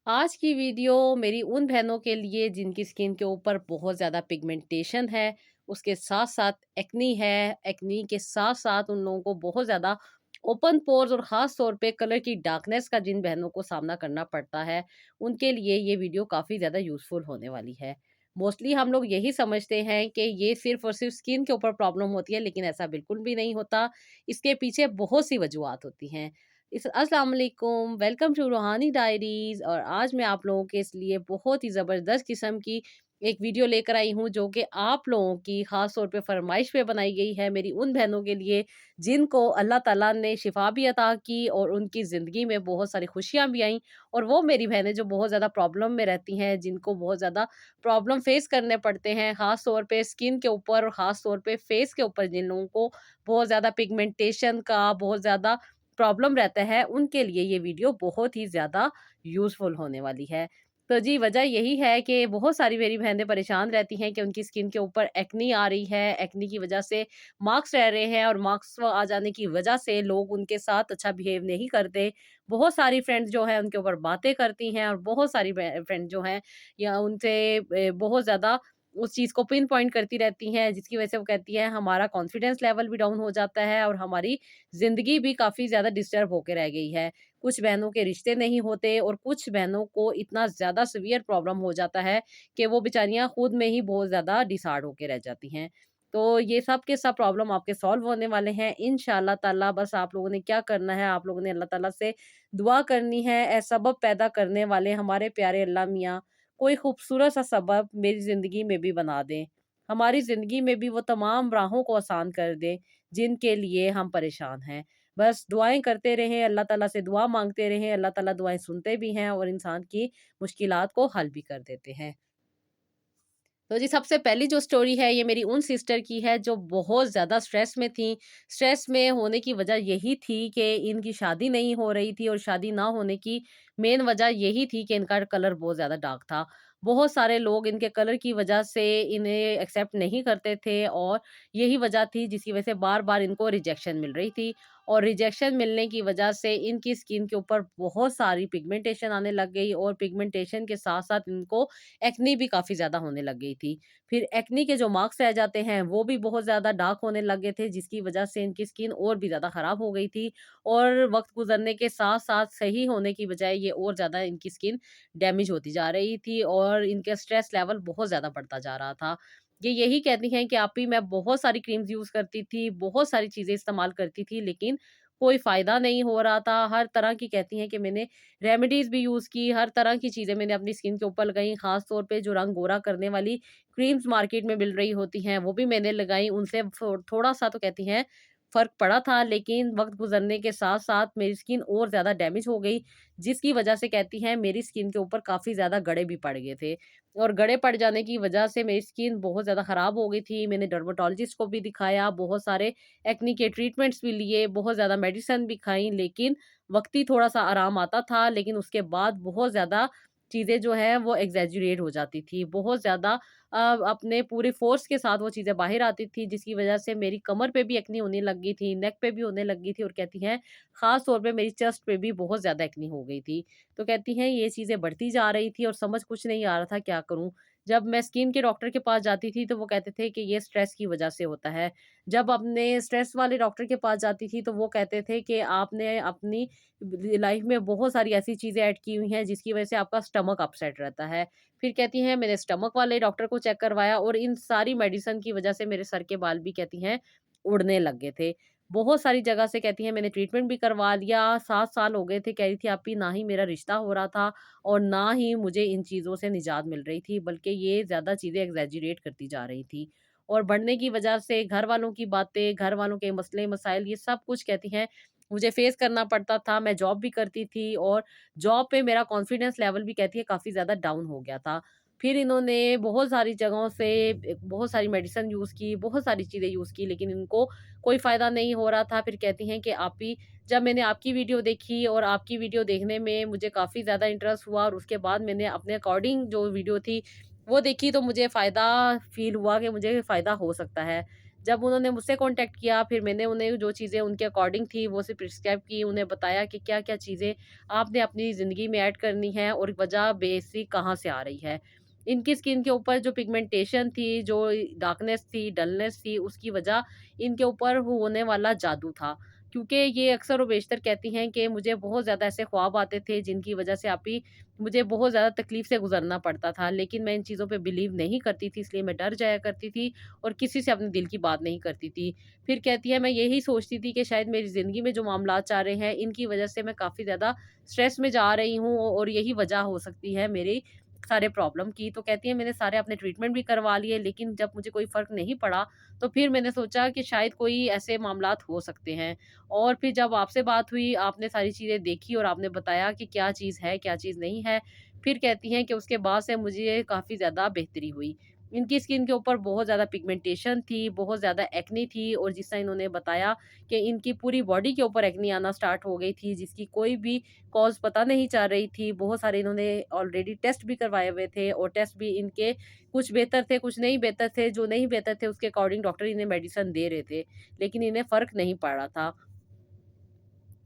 आज की वीडियो मेरी उन बहनों के लिए जिनकी स्किन के ऊपर बहुत ज़्यादा पिगमेंटेशन है, उसके साथ-साथ एक्नी है। एक्नी के साथ-साथ उन लोगों को बहुत ज़्यादा ओपन पोर्स और ख़ास तौर पे कलर की डार्कनेस का जिन बहनों को सामना करना पड़ता है, उनके लिए ये वीडियो काफ़ी ज़्यादा यूज़फुल होने वाली है। मोस्टली हम लोग यही समझते हैं कि ये सिर्फ़ और सिर्फ़ स्किन के ऊपर प्रॉब्लम होती है, लेकिन ऐसा बिल्कुल भी नहीं होता। इसके पीछे बहुत सी वजूहात होती हैं। अस्सलाम वालेकुम, वेलकम टू रूहानी डायरीज़। और आज मैं आप लोगों के लिए बहुत ही ज़बरदस्त किस्म की एक वीडियो लेकर आई हूँ, जो कि आप लोगों की ख़ास तौर पे फ़रमाइश पे बनाई गई है, मेरी उन बहनों के लिए जिनको अल्लाह ताला ने शिफ़ा भी अता की और उनकी ज़िंदगी में बहुत सारी खुशियाँ भी आईं। और वो मेरी बहनें जो बहुत ज़्यादा प्रॉब्लम में रहती हैं, जिनको बहुत ज़्यादा प्रॉब्लम फ़ेस करने पड़ते हैं, ख़ास तौर पे स्किन के ऊपर और ख़ास तौर पे फ़ेस के ऊपर, जिन लोगों को बहुत ज़्यादा पिगमेंटेशन का बहुत ज़्यादा प्रॉब्लम रहता है, उनके लिए ये वीडियो बहुत ही ज़्यादा यूज़फुल होने वाली है। तो जी, वजह यही है कि बहुत सारी मेरी बहनें परेशान रहती हैं कि उनकी स्किन के ऊपर एक्नी आ रही है, एक्नी की वजह से मार्क्स रह रहे हैं और मार्क्स आ जाने की वजह से लोग उनके साथ अच्छा बिहेव नहीं करते। बहुत सारी फ्रेंड्स जो हैं उनके ऊपर बातें करती हैं और बहुत सारी फ्रेंड जो हैं या उनसे बहुत ज़्यादा उस चीज़ को पिन पॉइंट करती रहती हैं, जिसकी वजह से वो कहती हैं हमारा कॉन्फिडेंस लेवल भी डाउन हो जाता है और हमारी ज़िंदगी भी काफ़ी ज़्यादा डिस्टर्ब होके रह गई है। कुछ बहनों के रिश्ते नहीं होते और कुछ बहनों को इतना ज़्यादा सीवियर प्रॉब्लम हो जाता है कि वो बेचारियाँ खुद में ही बहुत ज़्यादा डिसहार्ड होके रह जाती हैं। तो ये सब के सब प्रॉब्लम आपके सॉल्व होने वाले हैं इंशाअल्लाह ताला। बस आप लोगों ने क्या करना है, आप लोगों ने अल्लाह ताला से दुआ करनी है, सबब पैदा करने वाले हमारे प्यारे अल्लाह मियाँ कोई खूबसूरत सा सबब मेरी ज़िंदगी में भी बना दें। हमारी ज़िंदगी में भी वो तमाम राहों को आसान कर दें, जिनके लिए हम परेशान हैं। बस दुआएँ करते रहें, अल्लाह ताला से दुआ माँगते रहें, अल्लाह ताला दुआएँ सुनते भी हैं और इंसान की मुश्किलात को हल भी कर देते हैं। तो जी, सबसे पहली जो स्टोरी है ये मेरी उन सिस्टर की है जो बहुत ज़्यादा स्ट्रेस में थी। स्ट्रेस में होने की वजह यही थी कि इनकी शादी नहीं हो रही थी और शादी ना होने की मेन वजह यही थी कि इनका कलर बहुत ज़्यादा डार्क था। बहुत सारे लोग इनके कलर की वजह से इन्हें एक्सेप्ट नहीं करते थे और यही वजह थी जिसकी वजह से बार-बार इनको रिजेक्शन मिल रही थी। और रिजेक्शन मिलने की वजह से इनकी स्किन के ऊपर बहुत सारी पिगमेंटेशन आने लग गई और पिगमेंटेशन के साथ-साथ इनको एक्ने भी काफ़ी ज़्यादा होने लग गई थी। फिर एक्ने के जो मार्क्स रह जाते हैं, वो भी बहुत ज़्यादा डार्क होने लग गए थे, जिसकी वजह से इनकी स्किन और भी ज़्यादा ख़राब हो गई थी। और वक़्त गुज़रने के साथ-साथ सही होने की बजाय ये और ज़्यादा इनकी स्किन डैमेज होती जा रही थी और इनका स्ट्रेस लेवल बहुत ज़्यादा बढ़ता जा रहा था। ये यही कहती हैं कि आप ही मैं बहुत सारी क्रीम्स यूज़ करती थी, बहुत सारी चीज़ें इस्तेमाल करती थी, लेकिन कोई फ़ायदा नहीं हो रहा था। हर तरह की कहती हैं कि मैंने रेमेडीज़ भी यूज़ की, हर तरह की चीज़ें मैंने अपनी स्किन के ऊपर लगाई, ख़ास तौर पे जो रंग गोरा करने वाली क्रीम्स मार्केट में मिल रही होती हैं, वो भी मैंने लगाई। उनसे थोड़ा-सा तो कहती हैं फ़र्क पड़ा था, लेकिन वक़्त गुज़रने के साथ-साथ मेरी स्किन और ज़्यादा डैमेज हो गई, जिसकी वज़ह से कहती हैं मेरी स्किन के ऊपर काफ़ी ज़्यादा गड़े भी पड़ गए थे। और गड़े पड़ जाने की वज़ह से मेरी स्किन बहुत ज़्यादा ख़राब हो गई थी। मैंने डर्मेटोलॉजिस्ट को भी दिखाया, बहुत सारे एक्ने के ट्रीटमेंट्स भी लिए, बहुत ज़्यादा मेडिसिन भी खाई, लेकिन वक़्ती थोड़ा-सा आराम आता था, लेकिन उसके बाद बहुत ज़्यादा चीज़ें जो हैं वो एक्ज़ैजरेट हो जाती थी। बहुत ज़्यादा अपने पूरे फ़ोर्स के साथ वो चीज़ें बाहर आती थी, जिसकी वज़ह से मेरी कमर पे भी एक्ने होने लग गई थी, नेक पे भी होने लग गई थी और कहती हैं ख़ास तौर पे मेरी चेस्ट पे भी बहुत ज़्यादा एक्ने हो गई थी। तो कहती हैं ये चीज़ें बढ़ती जा रही थी और समझ कुछ नहीं आ रहा था क्या करूँ? जब मैं स्किन के डॉक्टर के पास जाती थी तो वो कहते थे कि ये स्ट्रेस की वज़ह से होता है। जब अपने स्ट्रेस वाले डॉक्टर के पास जाती थी तो वो कहते थे कि आपने अपनी लाइफ में बहुत सारी ऐसी चीज़ें ऐड की हुई हैं जिसकी वज़ह से आपका स्टमक अपसेट रहता है। फिर कहती हैं मैंने स्टमक वाले डॉक्टर को चेक करवाया और इन सारी मेडिसिन की वज़ह से मेरे सर के बाल भी कहती हैं उड़ने लग गए थे। बहुत सारी जगह से कहती हैं मैंने ट्रीटमेंट भी करवा लिया, 7 साल हो गए थे। कह रही थी आप ही ना ही मेरा रिश्ता हो रहा था और ना ही मुझे इन चीज़ों से निजात मिल रही थी, बल्कि ये ज़्यादा चीज़ें एक्ज़ैजरेट करती जा रही थी। और बढ़ने की वजह से घर वालों की बातें, घर वालों के मसले-मसाइल ये सब कुछ कहती हैं मुझे फ़ेस करना पड़ता था। मैं जॉब भी करती थी और जॉब पे मेरा कॉन्फिडेंस लेवल भी कहती है काफ़ी ज़्यादा डाउन हो गया था। फिर इन्होंने बहुत सारी जगहों से बहुत सारी मेडिसिन यूज़ की, बहुत सारी चीज़ें यूज़ की, लेकिन इनको कोई फ़ायदा नहीं हो रहा था। फिर कहती हैं कि आप ही जब मैंने आपकी वीडियो देखी और आपकी वीडियो देखने में मुझे काफ़ी ज़्यादा इंटरेस्ट हुआ और उसके बाद मैंने अपने अकॉर्डिंग जो वीडियो थी वो देखी तो मुझे फ़ायदा फ़ील हुआ कि मुझे फ़ायदा हो सकता है। जब उन्होंने मुझसे कॉन्टैक्ट किया, फिर मैंने उन्हें जो चीज़ें उनके अकॉर्डिंग थी वो सब प्रिस्क्राइब की, उन्हें बताया कि क्या-क्या चीज़ें आपने अपनी ज़िंदगी में ऐड करनी है और वजह बेसिक कहाँ से आ रही है। इनकी स्किन के ऊपर जो पिगमेंटेशन थी, जो डार्कनेस थी, डलनेस थी, उसकी वजह इनके ऊपर होने वाला जादू था। क्योंकि ये अक्सर और बेशतर कहती हैं कि मुझे बहुत ज़्यादा ऐसे ख्वाब आते थे जिनकी वजह से आप ही मुझे बहुत ज़्यादा तकलीफ़ से गुज़रना पड़ता था। लेकिन मैं इन चीज़ों पे बिलीव नहीं करती थी, इसलिए मैं डर जाया करती थी और किसी से अपने दिल की बात नहीं करती थी। फिर कहती है मैं यही सोचती थी कि शायद मेरी ज़िंदगी में जो मामलात चल रहे हैं, इनकी वजह से मैं काफ़ी ज़्यादा स्ट्रेस में जा रही हूँ और यही वजह हो सकती है मेरी सारे प्रॉब्लम की। तो कहती है मैंने सारे अपने ट्रीटमेंट भी करवा लिए, लेकिन जब मुझे कोई फ़र्क नहीं पड़ा, तो फिर मैंने सोचा कि शायद कोई ऐसे मामलात हो सकते हैं। और फिर जब आपसे बात हुई, आपने सारी चीज़ें देखी और आपने बताया कि क्या चीज़ है, क्या चीज़ नहीं है। फिर कहती हैं कि उसके बाद से मुझे काफ़ी ज़्यादा बेहतरी हुई। इनकी स्किन के ऊपर बहुत ज़्यादा पिगमेंटेशन थी, बहुत ज़्यादा एक्ने थी और जिस तरह इन्होंने बताया कि इनकी पूरी बॉडी के ऊपर एक्ने आना स्टार्ट हो गई थी, जिसकी कोई भी कॉज़ पता नहीं चल रही थी। बहुत सारे इन्होंने ऑलरेडी टेस्ट भी करवाए हुए थे और टेस्ट भी इनके कुछ बेहतर थे, कुछ नहीं बेहतर थे। जो नहीं बेहतर थे उसके अकॉर्डिंग डॉक्टर इन्हें मेडिसिन दे रहे थे, लेकिन इन्हें फ़र्क नहीं पड़ रहा था।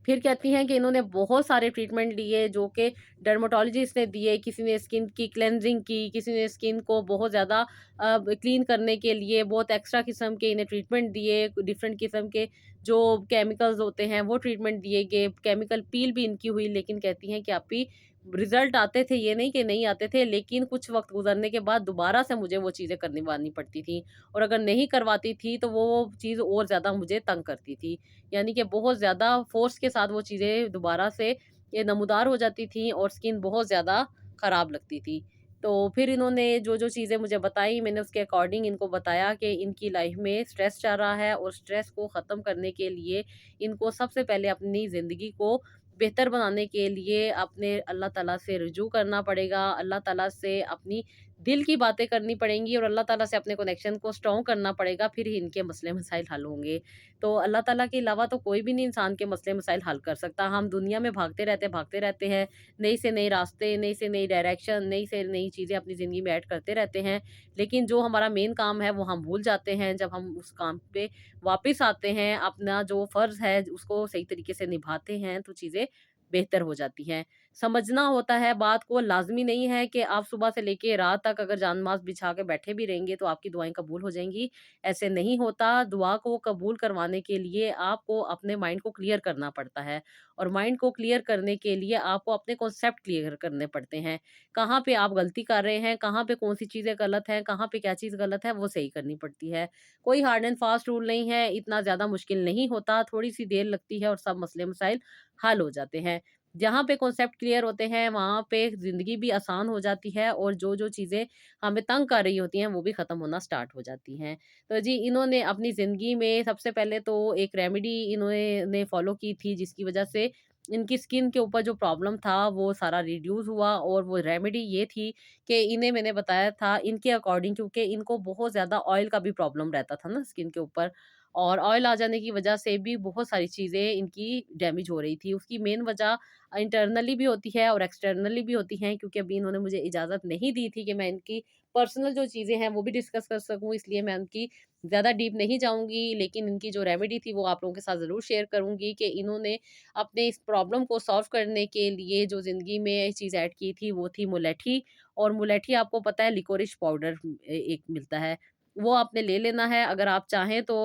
फिर कहती हैं कि इन्होंने बहुत सारे ट्रीटमेंट लिए जो कि डर्मेटोलॉजिस्ट ने दिए, किसी ने स्किन की क्लेंजिंग की, किसी ने स्किन को बहुत ज़्यादा क्लीन करने के लिए बहुत एक्स्ट्रा किस्म के इन्हें ट्रीटमेंट दिए, डिफरेंट किस्म के जो केमिकल्स होते हैं वो ट्रीटमेंट दिए गए, केमिकल पील भी इनकी हुई। लेकिन कहती हैं कि आप ही रिज़ल्ट आते थे, ये नहीं कि नहीं आते थे, लेकिन कुछ वक़्त गुज़रने के बाद दोबारा से मुझे वो चीज़ें करवानी पड़ती थी और अगर नहीं करवाती थी तो वो चीज़ और ज़्यादा मुझे तंग करती थी। यानी कि बहुत ज़्यादा फ़ोर्स के साथ वो चीज़ें दोबारा से ये नमूदार हो जाती थीं और स्किन बहुत ज़्यादा ख़राब लगती थी। तो फिर इन्होंने जो-जो चीज़ें मुझे बताई, मैंने उसके अकॉर्डिंग इनको बताया कि इनकी लाइफ़ में स्ट्रेस चल रहा है और स्ट्रेस को ख़त्म करने के लिए इनको सबसे पहले अपनी ज़िंदगी को बेहतर बनाने के लिए अपने अल्लाह ताला से रुजू करना पड़ेगा। अल्लाह ताला से अपनी दिल की बातें करनी पड़ेंगी और अल्लाह ताला से अपने कनेक्शन को स्ट्रॉन्ग करना पड़ेगा, फिर ही इनके मसले मसाइल हल होंगे। तो अल्लाह ताला के अलावा तो कोई भी नहीं इंसान के मसले मसाइल हल कर सकता। हम दुनिया में भागते रहते हैं, नई से नई रास्ते, नई से नई डायरेक्शन, नई से नई चीज़ें अपनी ज़िंदगी में ऐड करते रहते हैं। लेकिन जो हमारा मेन काम है वो हम भूल जाते हैं। जब हम उस काम पे वापस आते हैं, अपना जो फ़र्ज़ है उसको सही तरीके से निभाते हैं, तो चीज़ें बेहतर हो जाती हैं। समझना होता है बात को, लाज़मी नहीं है कि आप सुबह से लेके रात तक अगर जान-माज़ बिछा के बैठे भी रहेंगे तो आपकी दुआएँ कबूल हो जाएँगी। ऐसे नहीं होता, दुआ को कबूल करवाने के लिए आपको अपने माइंड को क्लियर करना पड़ता है और माइंड को क्लियर करने के लिए आपको अपने कॉन्सेप्ट क्लियर करने पड़ते हैं। कहाँ पे आप गलती कर रहे हैं, कहाँ पे कौन-सी चीज़ें गलत हैं, कहाँ पे क्या चीज़ गलत है, वो सही करनी पड़ती है। कोई हार्ड एंड फास्ट रूल नहीं है, इतना ज़्यादा मुश्किल नहीं होता, थोड़ी-सी देर लगती है और सब मसले-मसाइल हल हो जाते हैं। जहाँ पे कॉन्सेप्ट क्लियर होते हैं, वहाँ पे ज़िंदगी भी आसान हो जाती है और जो-जो चीज़ें हमें तंग कर रही होती हैं, वो भी ख़त्म होना स्टार्ट हो जाती हैं। तो जी, इन्होंने अपनी ज़िंदगी में सबसे पहले तो एक रेमेडी इन्होंने फ़ॉलो की थी, जिसकी वज़ह से इनकी स्किन के ऊपर जो प्रॉब्लम था, वो सारा रिड्यूस हुआ और वो रेमेडी ये थी कि इन्हें मैंने बताया था इनके अकॉर्डिंग, क्योंकि इनको बहुत ज़्यादा ऑयल का भी प्रॉब्लम रहता था ना स्किन के ऊपर और ऑयल आ जाने की वज़ह से भी बहुत सारी चीज़ें इनकी डैमेज हो रही थी। उसकी मेन वज़ह इंटरनली भी होती है और एक्सटर्नली भी होती हैं, क्योंकि अभी इन्होंने मुझे इजाज़त नहीं दी थी कि मैं इनकी पर्सनल जो चीज़ें हैं वो भी डिस्कस कर सकूँ, इसलिए मैं उनकी ज़्यादा डीप नहीं जाऊँगी। लेकिन इनकी जो रेमेडी थी वो आप लोगों के साथ ज़रूर शेयर करूँगी कि इन्होंने अपने इस प्रॉब्लम को सॉल्व करने के लिए जो ज़िंदगी में चीज़ ऐड की थी वो थी मुलेठी। और मुलेठी आपको पता है लिकोरिश पाउडर एक मिलता है, वो आपने ले लेना है। अगर आप चाहें तो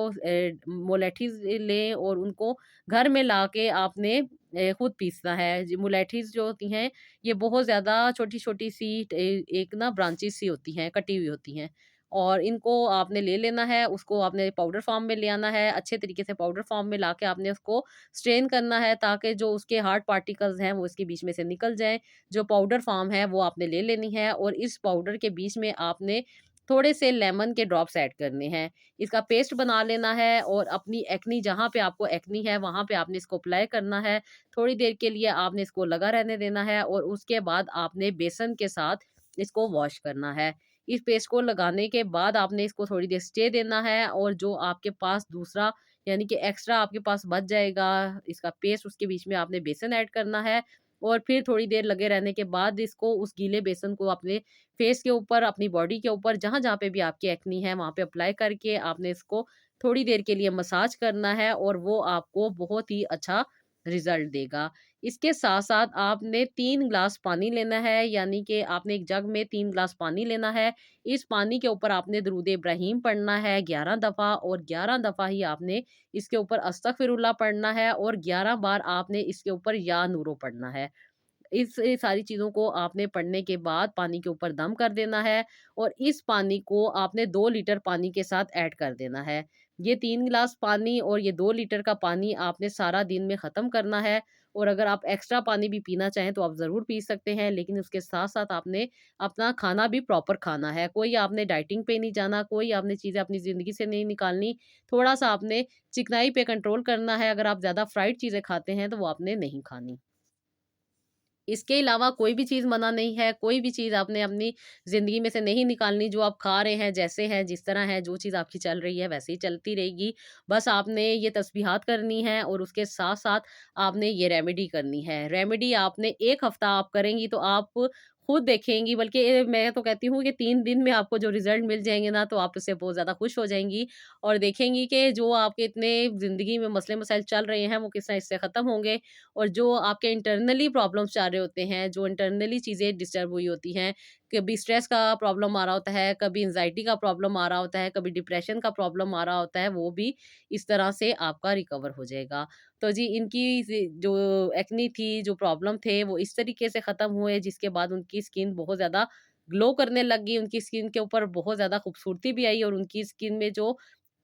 मुलेठीज़ लें और उनको घर में लाके आपने खुद पीसना है। जी, मुलेठीज़ जो होती हैं, ये बहुत ज़्यादा छोटी-छोटी सी एक ना ब्रांचेज़ सी होती हैं, कटी हुई होती हैं और इनको आपने ले लेना है, उसको आपने पाउडर फ़ॉर्म में ले आना है, अच्छे तरीके से पाउडर फ़ॉर्म में लाके आपने उसको स्ट्रेन करना है ताकि जो उसके हार्ड पार्टिकल्स हैं, वो इसके बीच में से निकल जाएँ। जो पाउडर फ़ॉर्म है, वो आपने ले लेनी है और इस पाउडर के बीच में आपने थोड़े से लेमन के ड्रॉप्स ऐड करने हैं। इसका पेस्ट बना लेना है और अपनी एक्नी, जहाँ पे आपको एक्नी है, वहाँ पे आपने इसको अप्लाई करना है। थोड़ी देर के लिए आपने इसको लगा रहने देना है और उसके बाद आपने बेसन के साथ इसको वॉश करना है। इस पेस्ट को लगाने के बाद आपने इसको थोड़ी देर स्टे देना है और जो आपके पास दूसरा यानी कि एक्स्ट्रा आपके पास बच जाएगा इसका पेस्ट, उसके बीच में आपने बेसन ऐड करना है और फिर थोड़ी देर लगे रहने के बाद इसको उस गीले बेसन को अपने फेस के ऊपर, अपनी बॉडी के ऊपर, जहाँ-जहाँ पे भी आपकी एक्नी है, वहाँ पे अप्लाई करके आपने इसको थोड़ी देर के लिए मसाज करना है और वो आपको बहुत ही अच्छा रिज़ल्ट देगा। इसके साथ-साथ आपने 3 ग्लास पानी लेना है, यानी कि आपने एक जग में 3 ग्लास पानी लेना है। इस पानी के ऊपर आपने दरूद इब्राहीम पढ़ना है 11 दफ़ा और 11 दफ़ा ही आपने इसके ऊपर अस्तगफिरुल्लाह पढ़ना है और 11 बार आपने इसके ऊपर या नूरो पढ़ना है। इस ये सारी चीज़ों को आपने पढ़ने के बाद पानी के ऊपर दम कर देना है और इस पानी को आपने 2 लीटर पानी के साथ ऐड कर देना है। ये 3 गिलास पानी और ये 2 लीटर का पानी आपने सारा दिन में ख़त्म करना है और अगर आप एक्स्ट्रा पानी भी पीना चाहें तो आप ज़रूर पी सकते हैं, लेकिन उसके साथ-साथ आपने अपना खाना भी प्रॉपर खाना है। कोई आपने डाइटिंग पे नहीं जाना, कोई आपने चीज़ें अपनी ज़िंदगी से नहीं निकालनी। थोड़ा-सा आपने चिकनाई पे कंट्रोल करना है, अगर आप ज़्यादा फ्राइड चीज़ें खाते हैं तो वो आपने नहीं खानी। इसके अलावा कोई भी चीज़ मना नहीं है, कोई भी चीज़ आपने अपनी ज़िंदगी में से नहीं निकालनी, जो आप खा रहे हैं, जैसे हैं, जिस तरह है, जो चीज़ आपकी चल रही है, वैसे ही चलती रहेगी। बस आपने ये तस्बीहात करनी है और उसके साथ-साथ आपने ये रेमेडी करनी है। रेमेडी आपने 1 हफ़्ता आप करेंगी तो आप खुद देखेंगी, बल्कि मैं तो कहती हूँ कि 3 दिन में आपको जो रिज़ल्ट मिल जाएँगे ना, तो आप उससे बहुत ज़्यादा खुश हो जाएँगी और देखेंगी कि जो आपके इतने ज़िंदगी में मसले-मसाइल चल रहे हैं, वो किस तरह इससे ख़त्म होंगे और जो आपके इंटरनली प्रॉब्लम्स चल रहे होते हैं, जो इंटरनली चीज़ें डिस्टर्ब हुई होती हैं, कभी स्ट्रेस का प्रॉब्लम आ रहा होता है, कभी एंग्ज़ायटी का प्रॉब्लम आ रहा होता है, कभी डिप्रेशन का प्रॉब्लम आ रहा होता है, वो भी इस तरह से आपका रिकवर हो जाएगा। तो जी, इनकी जो एक्ने थी, जो प्रॉब्लम थे, वो इस तरीके से ख़त्म हुए, जिसके बाद उनकी स्किन बहुत ज़्यादा ग्लो करने लगी, उनकी स्किन के ऊपर बहुत ज़्यादा खूबसूरती भी आई और उनकी स्किन में जो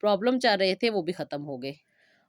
प्रॉब्लम चल रहे थे, वो भी ख़त्म हो गए।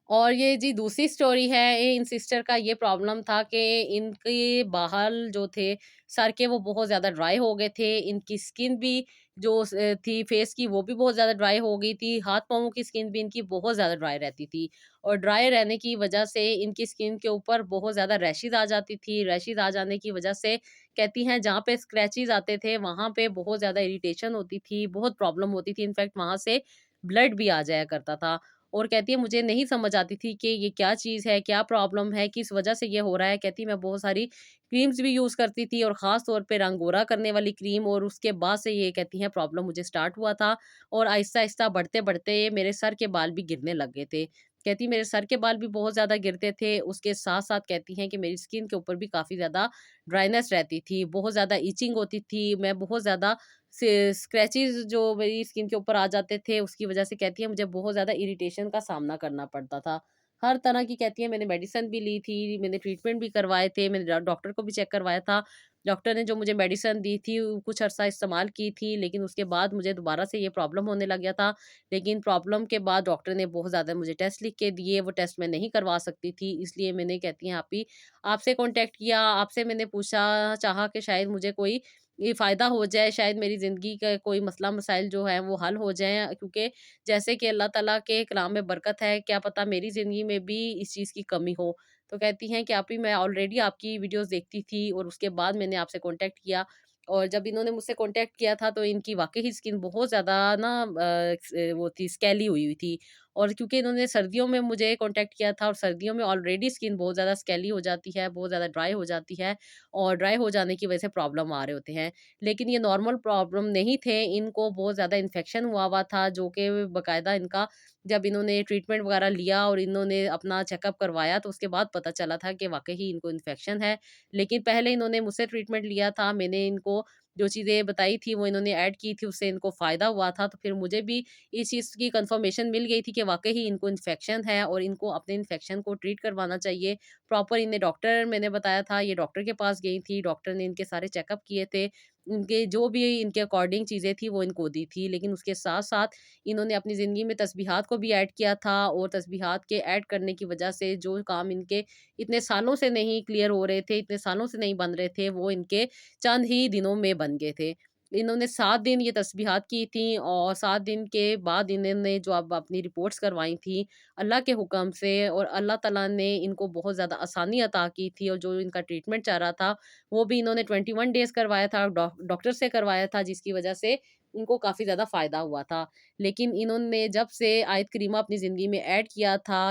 और ये जी दूसरी स्टोरी है, ये इन सिस्टर का ये प्रॉब्लम था कि इनके बाल जो थे सर के, वो बहुत ज़्यादा ड्राई हो गए थे। इनकी स्किन भी जो थी फेस की, वो भी बहुत ज़्यादा ड्राई हो गई थी। हाथ-पाँवों की स्किन भी इनकी बहुत ज़्यादा ड्राई रहती थी और ड्राई रहने की वजह से इनकी स्किन के ऊपर बहुत ज़्यादा रैशेज़ आ जाती थी। रैशेज़ आ जाने की वजह से कहती हैं जहाँ पे स्क्रैचेज़ आते थे, वहाँ पे बहुत ज़्यादा इरिटेशन होती थी, बहुत प्रॉब्लम होती थी। इनफैक्ट वहाँ से ब्लड भी आ जाया करता था। और कहती है मुझे नहीं समझ आती थी कि ये क्या चीज़ है, क्या प्रॉब्लम है, किस वजह से ये हो रहा है। कहती मैं बहुत सारी क्रीम्स भी यूज़ करती थी और ख़ास तौर पे रंग गोरा करने वाली क्रीम, और उसके बाद से ये कहती हैं प्रॉब्लम मुझे स्टार्ट हुआ था और आहिस्ता-आहिस्ता बढ़ते-बढ़ते मेरे सर के बाल भी गिरने लग गए थे। कहती मेरे सर के बाल भी बहुत ज़्यादा गिरते थे, उसके साथ-साथ कहती हैं कि मेरी स्किन के ऊपर भी काफ़ी ज़्यादा ड्राइनेस रहती थी, बहुत ज़्यादा इचिंग होती थी, मैं बहुत ज़्यादा से स्क्रैचेज़ जो मेरी स्किन के ऊपर आ जाते थे, उसकी वजह से कहती है मुझे बहुत ज़्यादा इरिटेशन का सामना करना पड़ता था। हर तरह की कहती है मैंने मेडिसिन भी ली थी, मैंने ट्रीटमेंट भी करवाए थे, मैंने डॉक्टर को भी चेक करवाया था। डॉक्टर ने जो मुझे मेडिसिन दी थी, कुछ अरसा इस्तेमाल की थी, लेकिन उसके बाद मुझे दोबारा से ये प्रॉब्लम होने लग गया था। लेकिन प्रॉब्लम के बाद डॉक्टर ने बहुत ज़्यादा मुझे टेस्ट लिख के दिए, वो टेस्ट मैं नहीं करवा सकती थी, इसलिए मैंने कहती हैं आप ही आपसे कॉन्टैक्ट किया, आपसे मैंने पूछा चाहा कि शायद मुझे कोई ये फ़ायदा हो जाए, शायद मेरी ज़िंदगी का कोई मसला मसाइल जो है वो हल हो जाएँ, क्योंकि जैसे कि अल्लाह ताला के कलाम में बरकत है, क्या पता मेरी ज़िंदगी में भी इस चीज़ की कमी हो। तो कहती हैं कि आप ही मैं ऑलरेडी आपकी वीडियोज़ देखती थी और उसके बाद मैंने आपसे कॉन्टैक्ट किया और जब इन्होंने मुझसे कॉन्टैक्ट किया था तो इनकी वाक़ई ही स्किन बहुत ज़्यादा ना वो थी, स्कैली हुई हुई थी और क्योंकि इन्होंने सर्दियों में मुझे कॉन्टैक्ट किया था और सर्दियों में ऑलरेडी स्किन बहुत ज़्यादा स्कैली हो जाती है, बहुत ज़्यादा ड्राई हो जाती है और ड्राई हो जाने की वजह से प्रॉब्लम आ रहे होते हैं। लेकिन ये नॉर्मल प्रॉब्लम नहीं थे, इनको बहुत ज़्यादा इन्फेक्शन हुआ हुआ था, जो कि बाकायदा इनका जब इन्होंने ट्रीटमेंट वगैरह लिया और इन्होंने अपना चेकअप करवाया तो उसके बाद पता चला था कि वाक़ई ही इनको इन्फेक्शन है। लेकिन पहले इन्होंने मुझसे ट्रीटमेंट लिया था, मैंने इनको जो चीज़ें बताई थी वो इन्होंने ऐड की थी, उससे इनको फ़ायदा हुआ था। तो फिर मुझे भी इस चीज़ की कन्फर्मेशन मिल गई थी कि वाक़ई ही इनको इन्फेक्शन है और इनको अपने इन्फेक्शन को ट्रीट करवाना चाहिए। प्रॉपर इन्हें डॉक्टर मैंने बताया था, ये डॉक्टर के पास गई थी, डॉक्टर ने इनके सारे चेकअप किए थे। इनके जो भी इनके अकॉर्डिंग चीज़ें थी वो इनको दी थी। लेकिन उसके साथ-साथ इन्होंने अपनी ज़िंदगी में तस्बीहात को भी ऐड किया था और तस्बीहात के ऐड करने की वजह से जो काम इनके इतने सालों से नहीं क्लियर हो रहे थे, इतने सालों से नहीं बन रहे थे, वो इनके चंद ही दिनों में बन गए थे। इन्होंने 7 दिन ये तस्बीहात की थी और 7 दिन के बाद इन्होंने जो अब अपनी रिपोर्ट्स करवाई थी, अल्लाह के हुक्म से और अल्लाह ताला ने इनको बहुत ज़्यादा आसानी अता की थी और जो इनका ट्रीटमेंट चल रहा था, वो भी इन्होंने 21 डेज़ करवाया था, डॉक्टर से करवाया था, जिसकी वजह से इनको काफ़ी ज़्यादा फ़ायदा हुआ था। लेकिन इन्होंने जब से आयत करीमा अपनी ज़िंदगी में ऐड किया था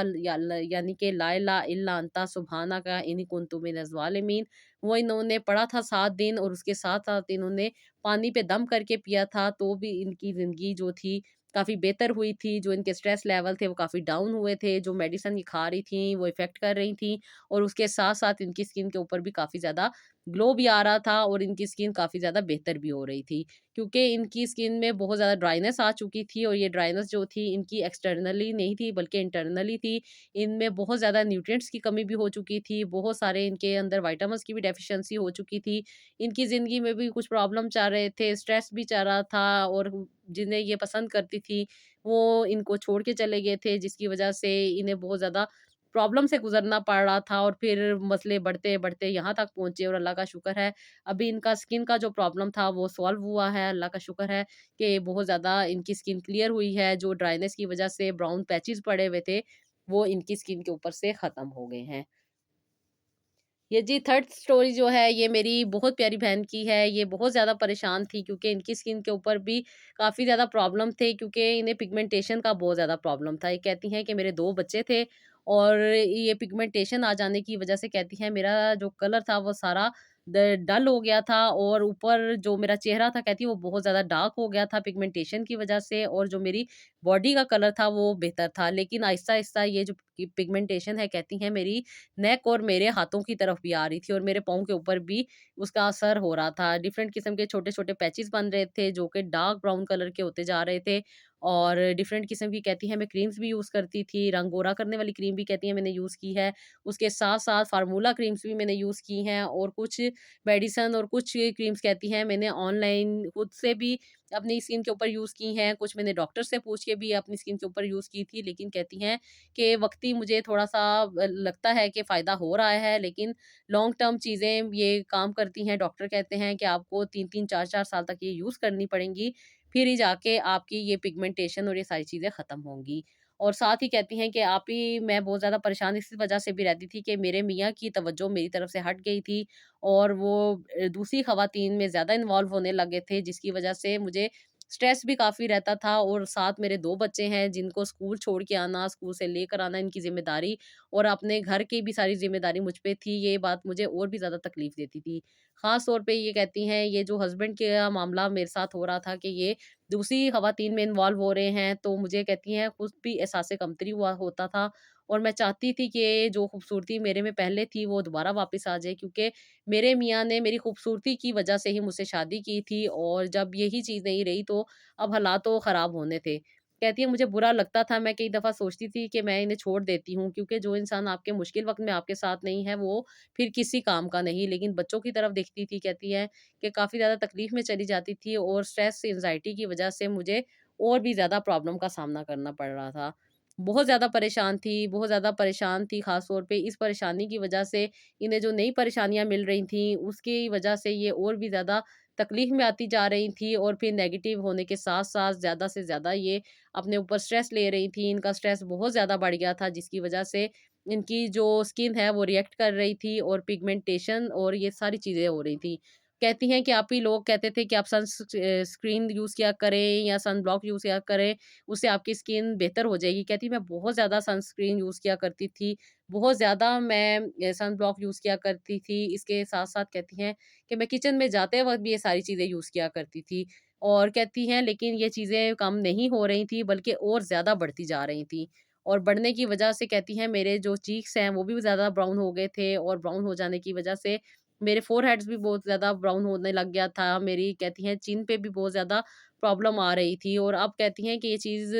यानी कि ला इलाहा इल्ला अंता सुब्हानका इन्नी कुन्तु मिनज़ ज़ालिमीन, वो इन्होंने पढ़ा था 7 दिन और उसके साथ-साथ इन्होंने पानी पे दम करके पिया था, तो भी इनकी ज़िंदगी जो थी काफ़ी बेहतर हुई थी, जो इनके स्ट्रेस लेवल थे वो काफ़ी डाउन हुए थे, जो मेडिसिन ये खा रही थीं वो इफ़ेक्ट कर रही थीं और उसके साथ-साथ इनकी स्किन के ऊपर भी काफ़ी ज़्यादा ग्लो भी आ रहा था और इनकी स्किन काफ़ी ज़्यादा बेहतर भी हो रही थी। क्योंकि इनकी स्किन में बहुत ज़्यादा ड्राइनेस आ चुकी थी और ये ड्राइनेस जो थी इनकी एक्सटर्नली नहीं थी बल्कि इंटरनली थी। इनमें बहुत ज़्यादा न्यूट्रिएंट्स की कमी भी हो चुकी थी, बहुत सारे इनके अंदर विटामिन्स की भी डेफिशिएंसी हो चुकी थी। इनकी ज़िंदगी में भी कुछ प्रॉब्लम चल रहे थे, स्ट्रेस भी चल रहा था और जिन्हें ये पसंद करती थी, वो इनको छोड़ के चले गए थे, जिसकी वजह से इन्हें बहुत ज़्यादा प्रॉब्लम से गुज़रना पड़ रहा था और फिर मसले बढ़ते-बढ़ते यहाँ तक पहुँचे और अल्लाह का शुक्र है, अभी इनका स्किन का जो प्रॉब्लम था वो सॉल्व हुआ है। अल्लाह का शुक्र है कि बहुत ज़्यादा इनकी स्किन क्लियर हुई है, जो ड्राइनेस की वजह से ब्राउन पैचेज़ पड़े हुए थे, वो इनकी स्किन के ऊपर से ख़त्म हो गए हैं। ये जी थर्ड स्टोरी जो है ये मेरी बहुत प्यारी बहन की है। ये बहुत ज़्यादा परेशान थी क्योंकि इनकी स्किन के ऊपर भी काफ़ी ज़्यादा प्रॉब्लम थे क्योंकि इन्हें पिगमेंटेशन का बहुत ज़्यादा प्रॉब्लम था। ये कहती हैं कि मेरे 2 बच्चे थे और ये पिगमेंटेशन आ जाने की वज़ह से कहती हैं मेरा जो कलर था वो सारा ड डल हो गया था और ऊपर जो मेरा चेहरा था कहती है वो बहुत ज़्यादा डार्क हो गया था पिगमेंटेशन की वज़ह से और जो मेरी बॉडी का कलर था वो बेहतर था। लेकिन आहिस्ता-आहिस्ता ये जो पिगमेंटेशन है कहती हैं मेरी नेक और मेरे हाथों की तरफ भी आ रही थी और मेरे पाँव के ऊपर भी उसका असर हो रहा था। डिफरेंट किस्म के छोटे-छोटे पैचेज़ बन रहे थे जो कि डार्क ब्राउन कलर के होते जा रहे थे और डिफरेंट किस्म की कहती हैं मैं क्रीम्स भी यूज़ करती थी, रंग गोरा करने वाली क्रीम भी कहती हैं मैंने यूज़ की है। उसके साथ-साथ फ़ॉर्मूला क्रीम्स भी मैंने यूज़ की हैं और कुछ मेडिसिन और कुछ क्रीम्स कहती हैं मैंने ऑनलाइन खुद से भी अपनी स्किन के ऊपर यूज़ की हैं, कुछ मैंने डॉक्टर से पूछ के भी अपनी स्किन के ऊपर यूज़ की थी। लेकिन कहती हैं कि वक़्ती मुझे थोड़ा-सा लगता है कि फ़ायदा हो रहा है, लेकिन लॉन्ग टर्म चीज़ें ये काम करती हैं। डॉक्टर कहते हैं कि आपको 3-3 4-4 साल तक ये यूज़ करनी पड़ेंगी, फिर ही जाके आपकी ये पिगमेंटेशन और ये सारी चीज़ें ख़त्म होंगी। और साथ ही कहती हैं कि आप ही मैं बहुत ज़्यादा परेशान इस वज़ह से भी रहती थी कि मेरे मियाँ की तवज्जो मेरी तरफ से हट गई थी और वो दूसरी ख़वातीन में ज़्यादा इन्वॉल्व होने लगे थे, जिसकी वज़ह से मुझे स्ट्रेस भी काफ़ी रहता था और साथ मेरे 2 बच्चे हैं जिनको स्कूल छोड़ के आना, स्कूल से लेकर आना इनकी ज़िम्मेदारी और अपने घर की भी सारी ज़िम्मेदारी मुझ पे थी। ये बात मुझे और भी ज़्यादा तकलीफ़ देती थी। ख़ास तौर पे ये कहती हैं ये जो हस्बैंड का मामला मेरे साथ हो रहा था कि ये दूसरी ख़वातीन में इन्वॉल्व हो रहे हैं, तो मुझे कहती हैं खुद भी एहसास कमतरी हुआ होता था और मैं चाहती थी कि जो खूबसूरती मेरे में पहले थी वो दोबारा वापस आ जाए क्योंकि मेरे मियाँ ने मेरी खूबसूरती की वजह से ही मुझसे शादी की थी और जब यही चीज़ नहीं रही तो अब हालात तो ख़राब होने थे। कहती है मुझे बुरा लगता था, मैं कई दफ़ा सोचती थी कि मैं इन्हें छोड़ देती हूँ क्योंकि जो इंसान आपके मुश्किल वक़्त में आपके साथ नहीं है वो फिर किसी काम का नहीं। लेकिन बच्चों की तरफ देखती थी कहती है कि काफ़ी ज़्यादा तकलीफ़ में चली जाती थी और स्ट्रेस, एंग्ज़ायटी की वजह से मुझे और भी ज़्यादा प्रॉब्लम का सामना करना पड़ रहा था। बहुत ज़्यादा परेशान थी, बहुत ज़्यादा परेशान थी ख़ास तौर पे इस परेशानी की वजह से इन्हें जो नई परेशानियाँ मिल रही थीं, उसकी वजह से ये और भी ज़्यादा तकलीफ़ में आती जा रही थी और फिर नेगेटिव होने के साथ-साथ ज़्यादा से ज़्यादा ये अपने ऊपर स्ट्रेस ले रही थी। इनका स्ट्रेस बहुत ज़्यादा बढ़ गया था जिसकी वजह से इनकी जो स्किन है वो रिएक्ट कर रही थी और पिगमेंटेशन और ये सारी चीज़ें हो रही थी। कहती हैं कि आप ही लोग कहते थे कि आप स्क्रीन यूज़ किया करें या सन ब्लॉक यूज़ किया करें, उससे आपकी स्किन बेहतर हो जाएगी। कहती मैं बहुत ज़्यादा सनस्क्रीन यूज़ किया करती थी, बहुत ज़्यादा मैं सन ब्लॉक यूज़ किया करती थी। इसके साथ-साथ कहती हैं कि मैं किचन में जाते वक़्त भी ये सारी चीज़ें यूज़ किया करती थी और कहती हैं लेकिन ये चीज़ें कम नहीं हो रही थी बल्कि और ज़्यादा बढ़ती जा रही थी। और बढ़ने की वजह से कहती हैं मेरे जो चीक्स हैं वो भी ज़्यादा ब्राउन हो गए थे और ब्राउन हो जाने की वजह से मेरे फोरहेड्स भी बहुत ज़्यादा ब्राउन होने लग गया था। मेरी कहती हैं चिन पे भी बहुत ज़्यादा प्रॉब्लम आ रही थी और अब कहती हैं कि ये चीज़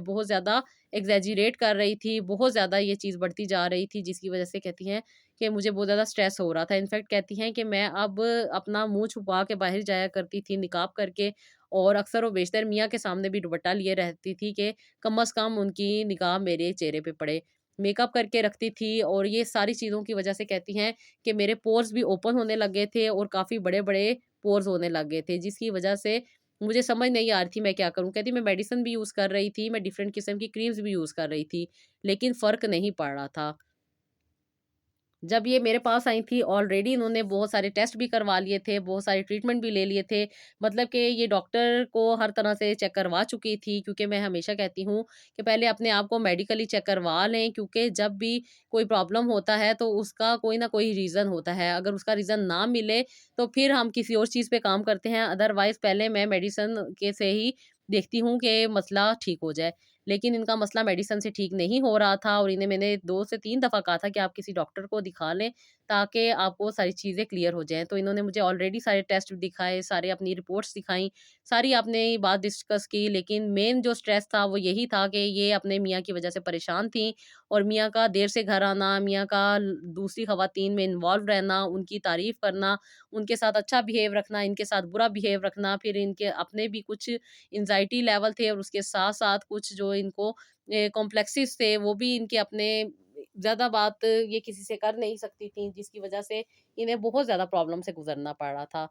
बहुत ज़्यादा एक्ज़ैजरेट कर रही थी, बहुत ज़्यादा ये चीज़ बढ़ती जा रही थी जिसकी वजह से कहती हैं कि मुझे बहुत ज़्यादा स्ट्रेस हो रहा था। इनफैक्ट कहती हैं कि मैं अब अपना मुँह छुपा के बाहर जाया करती थी निकाब करके और अक्सर व बेशतर मियाँ के सामने भी दुपट्टा लिए रहती थी कि कम से कम उनकी निगाह मेरे चेहरे पे पड़े। मेकअप करके रखती थी और ये सारी चीज़ों की वजह से कहती हैं कि मेरे पोर्स भी ओपन होने लग गए थे और काफ़ी बड़े-बड़े पोर्स होने लग गए थे, जिसकी वजह से मुझे समझ नहीं आ रही थी मैं क्या करूँ? कहती मैं मेडिसिन भी यूज़ कर रही थी, मैं डिफरेंट किस्म की क्रीम्स भी यूज़ कर रही थी, लेकिन फ़र्क नहीं पड़ रहा था। जब ये मेरे पास आई थी ऑलरेडी इन्होंने बहुत सारे टेस्ट भी करवा लिए थे, बहुत सारे ट्रीटमेंट भी ले लिए थे। मतलब कि ये डॉक्टर को हर तरह से चेक करवा चुकी थी क्योंकि मैं हमेशा कहती हूँ कि पहले अपने आप को मेडिकली चेक करवा लें क्योंकि जब भी कोई प्रॉब्लम होता है तो उसका कोई ना कोई रीज़न होता है। अगर उसका रीज़न ना मिले तो फिर हम किसी और चीज़ पे काम करते हैं। अदरवाइज़ पहले मैं मेडिसिन के से ही देखती हूँ कि मसला ठीक हो जाए। लेकिन इनका मसला मेडिसिन से ठीक नहीं हो रहा था और इन्हें मैंने 2 से 3 दफ़ा कहा था कि आप किसी डॉक्टर को दिखा लें, ताकि आपको सारी चीज़ें क्लियर हो जाएँ। तो इन्होंने मुझे ऑलरेडी सारे टेस्ट दिखाए, सारे अपनी रिपोर्ट्स दिखाई, सारी आपने बात डिस्कस की, लेकिन मेन जो स्ट्रेस था वो यही था कि ये अपने मियाँ की वज़ह से परेशान थीं और मियाँ का देर से घर आना, मियाँ का दूसरी ख़वातीन में इन्वॉल्व रहना, उनकी तारीफ़ करना, उनके साथ अच्छा बिहेव रखना, इनके साथ बुरा बिहेव रखना, फिर इनके अपने भी कुछ एंग्ज़ायटी लेवल थे और उसके साथ-साथ कुछ जो इनको कॉम्प्लेक्सेस थे, वो भी इनके अपने ज़्यादा बात ये किसी से कर नहीं सकती थीं, जिसकी वज़ह से इन्हें बहुत ज़्यादा प्रॉब्लम से गुज़रना पड़ रहा था।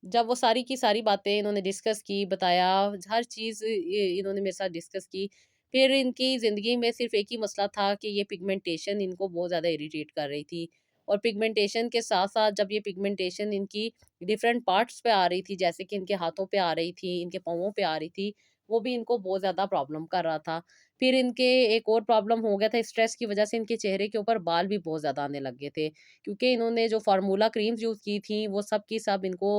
जब वो सारी की सारी बातें इन्होंने डिस्कस की, बताया, हर चीज़ इन्होंने मेरे साथ डिस्कस की। फिर इनकी ज़िंदगी में सिर्फ़ एक ही मसला था कि ये पिगमेंटेशन इनको बहुत ज़्यादा इरिटेट कर रही थी। और पिगमेंटेशन के साथ-साथ जब ये पिगमेंटेशन इनकी डिफ़रेंट पार्ट्स पे आ रही थी, जैसे कि इनके हाथों पे आ रही थी, इनके पाँवों पे आ रही थी, वो भी इनको बहुत ज़्यादा प्रॉब्लम कर रहा था। फिर इनके एक और प्रॉब्लम हो गया था, स्ट्रेस की वज़ह से इनके चेहरे के ऊपर बाल भी बहुत ज़्यादा आने लग गए थे। क्योंकि इन्होंने जो फ़ॉर्मूला क्रीम्स यूज़ की थी, वो सब की सब इनको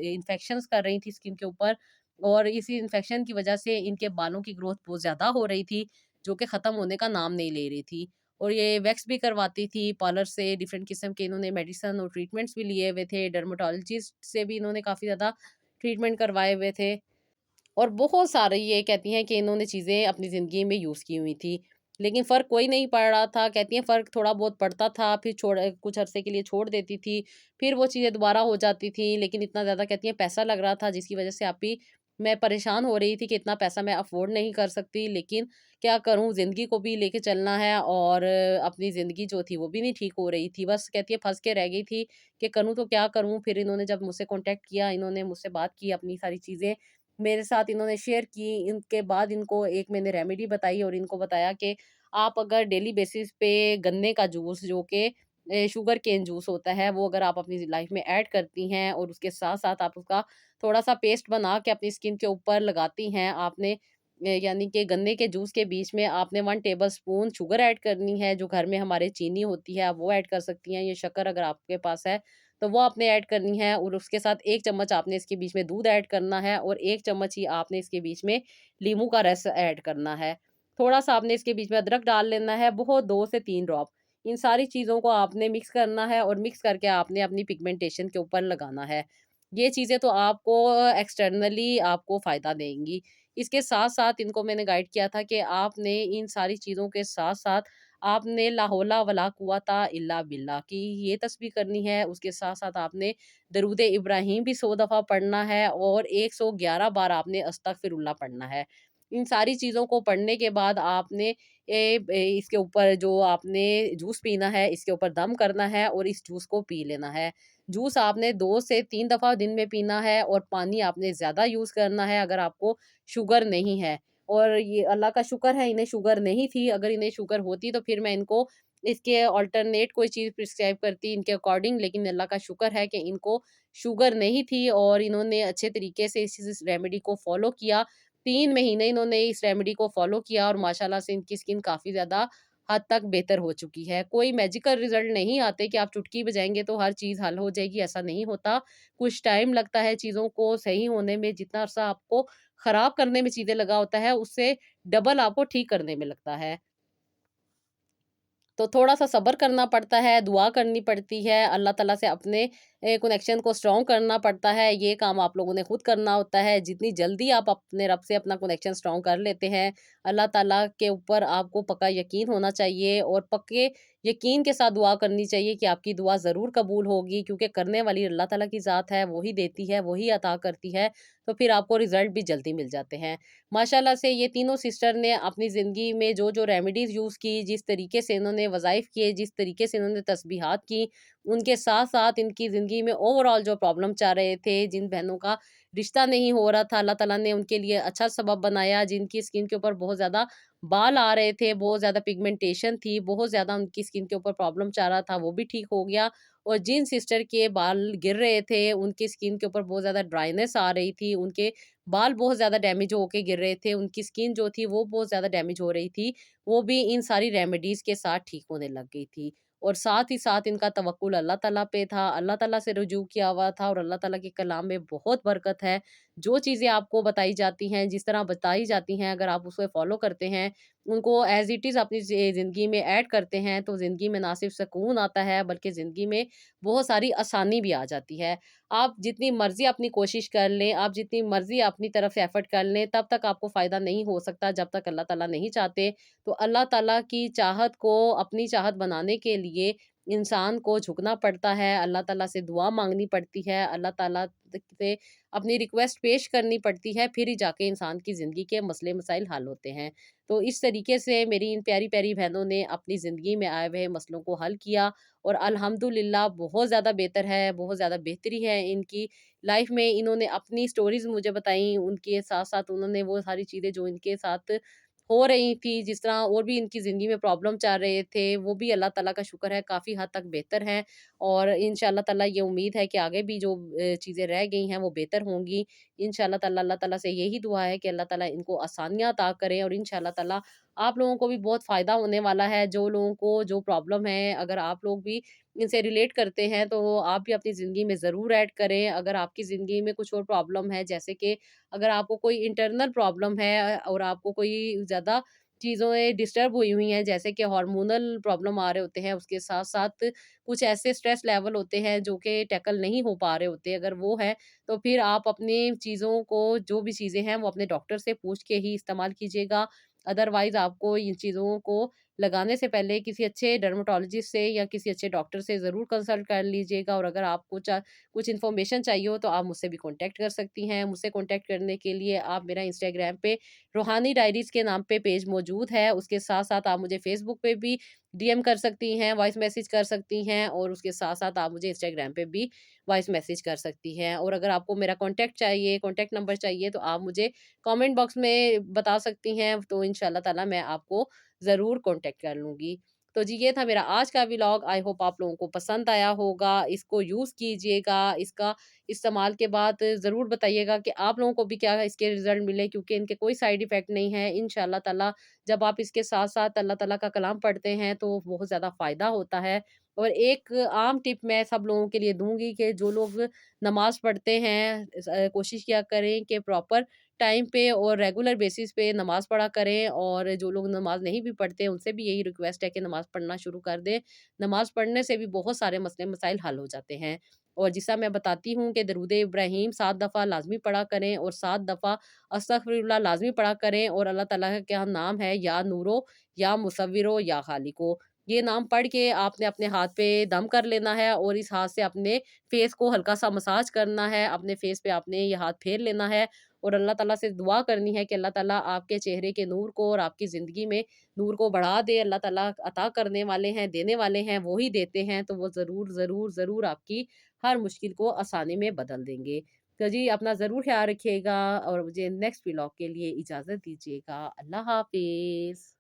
इन्फेक्शंस कर रही थी स्किन के ऊपर और इसी इन्फेक्शन की वज़ह से इनके बालों की ग्रोथ बहुत ज़्यादा हो रही थी, जो कि ख़त्म होने का नाम नहीं ले रही थी। और ये वैक्स भी करवाती थी पार्लर से, डिफ़रेंट किस्म के इन्होंने मेडिसिन और ट्रीटमेंट्स भी लिए हुए थे, डर्मेटोलॉजिस्ट से भी इन्होंने काफ़ी ज़्यादा ट्रीटमेंट करवाए हुए थे। और बहुत सारे ये कहती हैं कि इन्होंने चीज़ें अपनी ज़िंदगी में यूज़ की हुई थी। लेकिन फ़र्क कोई नहीं पड़ रहा था, कहती हैं फ़र्क थोड़ा बहुत पड़ता था, फिर कुछ अरसे के लिए छोड़ देती थी, फिर वो चीज़ें दोबारा हो जाती थी, लेकिन इतना ज़्यादा कहती हैं पैसा लग रहा था जिसकी वज़ह से आप भी मैं परेशान हो रही थी कि इतना पैसा मैं अफ़ोर्ड नहीं कर सकती, लेकिन क्या करूँ ज़िंदगी को भी लेके चलना है और अपनी ज़िंदगी जो थी वो भी नहीं ठीक हो रही थी। बस कहती है फँस के रह गई थी कि करूँ तो क्या करूँ? फिर इन्होंने जब मुझसे कॉन्टैक्ट किया, इन्होंने मुझसे बात की, अपनी सारी चीज़ें मेरे साथ इन्होंने शेयर की। इनके बाद इनको एक मैंने रेमेडी बताई और इनको बताया कि आप अगर डेली बेसिस पे गन्ने का जूस जो कि शुगर केन जूस होता है, वो अगर आप अपनी लाइफ में ऐड करती हैं और उसके साथ-साथ आप उसका थोड़ा-सा पेस्ट बना के अपनी स्किन के ऊपर लगाती हैं, आपने यानी कि गन्ने के जूस के बीच में आपने 1 टेबल स्पून शुगर ऐड करनी है, जो घर में हमारे चीनी होती है, आप वो ऐड कर सकती हैं, ये शक्कर अगर आपके पास है, तो वो आपने ऐड करनी है और उसके साथ 1 चम्मच आपने इसके बीच में दूध ऐड करना है और 1 चम्मच ही आपने इसके बीच में नींबू का रस ऐड करना है। थोड़ा-सा आपने इसके बीच में अदरक डाल लेना है, बहुत 2 से 3 ड्रॉप। इन सारी चीज़ों को आपने मिक्स करना है और मिक्स करके आपने अपनी पिगमेंटेशन के ऊपर लगाना है। ये चीज़ें तो आपको एक्सटर्नली आपको फ़ायदा देंगी। इसके साथ-साथ इनको मैंने गाइड किया था कि आपने इन सारी चीज़ों के साथ-साथ आपने ला हौला वला कुव्वता इल्ला बिल्लाह की ये तस्बीह करनी है। उसके साथ-साथ आपने दरूद इब्राहीम भी 100 दफ़ा पढ़ना है और 111 बार आपने अस्तगफिरुल्लाह पढ़ना है। इन सारी चीज़ों को पढ़ने के बाद आपने इसके ऊपर जो आपने जूस पीना है, इसके ऊपर दम करना है और इस जूस को पी लेना है। जूस आपने 2 से 3 दफ़ा दिन में पीना है और पानी आपने ज़्यादा यूज़ करना है अगर आपको शुगर नहीं है। और ये अल्लाह का शुक्र है इन्हें शुगर नहीं थी, अगर इन्हें शुगर होती तो फिर मैं इनको इसके अल्टरनेट कोई चीज़ प्रिस्क्राइब करती इनके अकॉर्डिंग, लेकिन अल्लाह का शुक्र है कि इनको शुगर नहीं थी और इन्होंने अच्छे तरीके से इस रेमेडी को फ़ॉलो किया। 3 महीने इन्होंने इस रेमेडी को फ़ॉलो किया और माशाल्लाह से इनकी स्किन काफ़ी ज़्यादा हद तक बेहतर हो चुकी है। कोई मैजिकल रिज़ल्ट नहीं आते कि आप चुटकी बजाएँगे तो हर चीज़ हल हो जाएगी, ऐसा नहीं होता। कुछ टाइम लगता है चीज़ों को सही होने में, जितना अरसा आपको खराब करने में चीज़ें लगा होता है, उससे डबल आपको ठीक करने में लगता है। तो थोड़ा-सा सब्र करना पड़ता है, दुआ करनी पड़ती है, अल्लाह ताला से अपने कनेक्शन को स्ट्रॉन्ग करना पड़ता है, ये काम आप लोगों ने खुद करना होता है। जितनी जल्दी आप अपने रब से अपना कनेक्शन स्ट्रॉन्ग कर लेते हैं, अल्लाह ताला के ऊपर आपको पक्का यकीन होना चाहिए और पक्के यकीन के साथ दुआ करनी चाहिए कि आपकी दुआ ज़रूर कबूल होगी, क्योंकि करने वाली अल्लाह ताला की ज़ात है, वो ही देती है, वो ही अता करती है, तो फिर आपको रिज़ल्ट भी जल्दी मिल जाते हैं। माशाल्लाह से ये तीनों सिस्टर ने अपनी ज़िंदगी में जो-जो रेमेडीज़ यूज़ की, जिस तरीके से इन्होंने वज़ाइफ किए, जिस तरीके से इन्होंने तस्बीहात की, उनके साथ-साथ इनकी ज़िंदगी में ओवरऑल जो प्रॉब्लम चाह रहे थे, जिन बहनों का रिश्ता नहीं हो रहा था, अल्लाह ताला ने उनके लिए अच्छा सबब बनाया, जिनकी स्किन के ऊपर बहुत ज़्यादा बाल आ रहे थे, बहुत ज़्यादा पिगमेंटेशन थी, बहुत ज़्यादा उनकी स्किन के ऊपर प्रॉब्लम चाह रहा था, वो भी ठीक हो गया। और जिन सिस्टर के बाल गिर रहे थे, उनकी स्किन के ऊपर बहुत ज़्यादा ड्राइनेस आ रही थी, उनके बाल बहुत ज़्यादा डैमेज होके गिर रहे थे, उनकी स्किन जो थी वो बहुत ज़्यादा डैमेज हो रही थी, वो भी इन सारी रेमेडीज़ के साथ ठीक होने लग गई थी। और साथ ही साथ इनका तवक्कुल अल्लाह ताला पे था, अल्लाह ताला से रुजू किया हुआ था और अल्लाह ताला के कलाम में बहुत बरकत है। जो चीज़ें आपको बताई जाती हैं, जिस तरह बताई जाती हैं, अगर आप उसे फ़ॉलो करते हैं, उनको एज़ इट इज़ अपनी ज़िंदगी में ऐड करते हैं, तो ज़िंदगी में ना सिर्फ़ सुकून आता है, बल्कि ज़िंदगी में बहुत सारी आसानी भी आ जाती है। आप जितनी मर्ज़ी अपनी कोशिश कर लें, आप जितनी मर्ज़ी अपनी तरफ से एफ़र्ट कर लें, तब तक आपको फ़ायदा नहीं हो सकता, जब तक अल्लाह ताला नहीं चाहते। तो अल्लाह ताला की चाहत को अपनी चाहत बनाने के लिए इंसान को झुकना पड़ता है, अल्लाह ताला से दुआ माँगनी पड़ती है, अल्लाह ताला से अपनी रिक्वेस्ट पेश करनी पड़ती है, फिर ही जाके इंसान की ज़िंदगी के मसले-मसाइल हल होते हैं। तो इस तरीके से मेरी इन प्यारी-प्यारी बहनों ने अपनी ज़िंदगी में आए हुए मसलों को हल किया और अल्हम्दुलिल्लाह बहुत ज़्यादा बेहतर है, बहुत ज़्यादा बेहतरी है इनकी लाइफ़ में। इन्होंने अपनी स्टोरीज़ मुझे बताई, उनके साथ-साथ उन्होंने वो सारी चीज़ें जो इनके साथ हो रही थी, जिस तरह और भी इनकी ज़िंदगी में प्रॉब्लम चल रहे थे, वो भी अल्लाह ताला का शुक्र है काफ़ी हद तक बेहतर हैं और इंशाअल्लाह ताला ये उम्मीद है कि आगे भी जो चीज़ें रह गई हैं, वो बेहतर होंगी। इंशाअल्लाह ताला अल्लाह ताला से यही दुआ है कि अल्लाह ताला इनको आसानियाँ अता करें और इंशाअल्लाह ताला आप लोगों को भी बहुत फ़ायदा होने वाला है। जो लोगों को जो प्रॉब्लम है, अगर आप लोग भी इनसे रिलेट करते हैं, तो आप भी अपनी ज़िंदगी में ज़रूर ऐड करें। अगर आपकी ज़िंदगी में कुछ और प्रॉब्लम है, जैसे कि अगर आपको कोई इंटरनल प्रॉब्लम है और आपको कोई ज़्यादा चीज़ें डिस्टर्ब हुई हैं, जैसे कि हार्मोनल प्रॉब्लम आ रहे होते हैं, उसके साथ-साथ कुछ ऐसे स्ट्रेस लेवल होते हैं जो कि टैकल नहीं हो पा रहे होते, अगर वो है, तो फिर आप अपनी चीज़ों को जो भी चीज़ें हैं, वो अपने डॉक्टर से पूछ के ही इस्तेमाल कीजिएगा। अदरवाइज़ आपको इन चीज़ों को लगाने से पहले किसी अच्छे डर्मेटोलॉजिस्ट से या किसी अच्छे डॉक्टर से ज़रूर कंसल्ट कर लीजिएगा और अगर आपको कुछ इन्फॉर्मेशन चाहिए हो तो आप मुझसे भी कॉन्टैक्ट कर सकती हैं। मुझसे कॉन्टैक्ट करने के लिए आप मेरा इंस्टाग्राम पे रूहानी डायरीज़ के नाम पे पेज मौजूद है। उसके साथ-साथ आप मुझे फ़ेसबुक पे भी डीएम कर सकती हैं, वॉइस मैसेज कर सकती हैं और उसके साथ-साथ आप मुझे इंस्टाग्राम पे भी वॉइस मैसेज कर सकती हैं। और अगर आपको मेरा कॉन्टैक्ट चाहिए, कॉन्टैक्ट नंबर चाहिए तो आप मुझे कमेंट बॉक्स में बता सकती हैं, तो इंशाअल्लाह ताला मैं आपको ज़रूर कॉन्टैक्ट कर लूँगी। तो जी, ये था मेरा आज का व्लॉग। आई होप आप लोगों को पसंद आया होगा। इसको यूज़ कीजिएगा, इसका इस्तेमाल के बाद ज़रूर बताइएगा कि आप लोगों को भी क्या इसके रिज़ल्ट मिले, क्योंकि इनके कोई साइड इफ़ेक्ट नहीं है। इंशाअल्लाह ताला जब आप इसके साथ-साथ अल्लाह ताला का कलाम पढ़ते हैं तो बहुत ज़्यादा फ़ायदा होता है। और एक आम टिप मैं सब लोगों के लिए दूँगी कि जो लोग नमाज़ पढ़ते हैं, कोशिश किया करें कि प्रॉपर टाइम पे और रेगुलर बेसिस पे नमाज़ पढ़ा करें और जो लोग नमाज़ नहीं भी पढ़ते, उनसे भी यही रिक्वेस्ट है कि नमाज़ पढ़ना शुरू कर दें। नमाज़ पढ़ने से भी बहुत सारे मसले-मसाइल हल हो जाते हैं। और जिसका मैं बताती हूँ कि दरूद इब्राहीम 7 दफ़ा लाज़मी पढ़ा करें और 7 दफ़ा अस्तगफिरुल्लाह लाज़मी पढ़ा करें और अल्लाह ताला का क्या नाम है, या नूरो, या मुसव्विरो, या खालिको। ये नाम पढ़ के आपने अपने हाथ पे दम कर लेना है और इस हाथ से अपने फेस को हल्का-सा मसाज करना है, अपने फेस पे आपने ये हाथ फेर लेना है और अल्लाह ताला से दुआ करनी है कि अल्लाह ताला आपके चेहरे के नूर को और आपकी ज़िंदगी में नूर को बढ़ा दे। अल्लाह ताला अता करने वाले हैं, देने वाले हैं, वो ही देते हैं, तो वो ज़रूर, ज़रूर, ज़रूर आपकी हर मुश्किल को आसानी में बदल देंगे। तो जी, अपना ज़रूर ख़्याल रखिएगा और मुझे नेक्स्ट व्लॉग के लिए इजाज़त दीजिएगा। अल्लाह हाफ़िज़।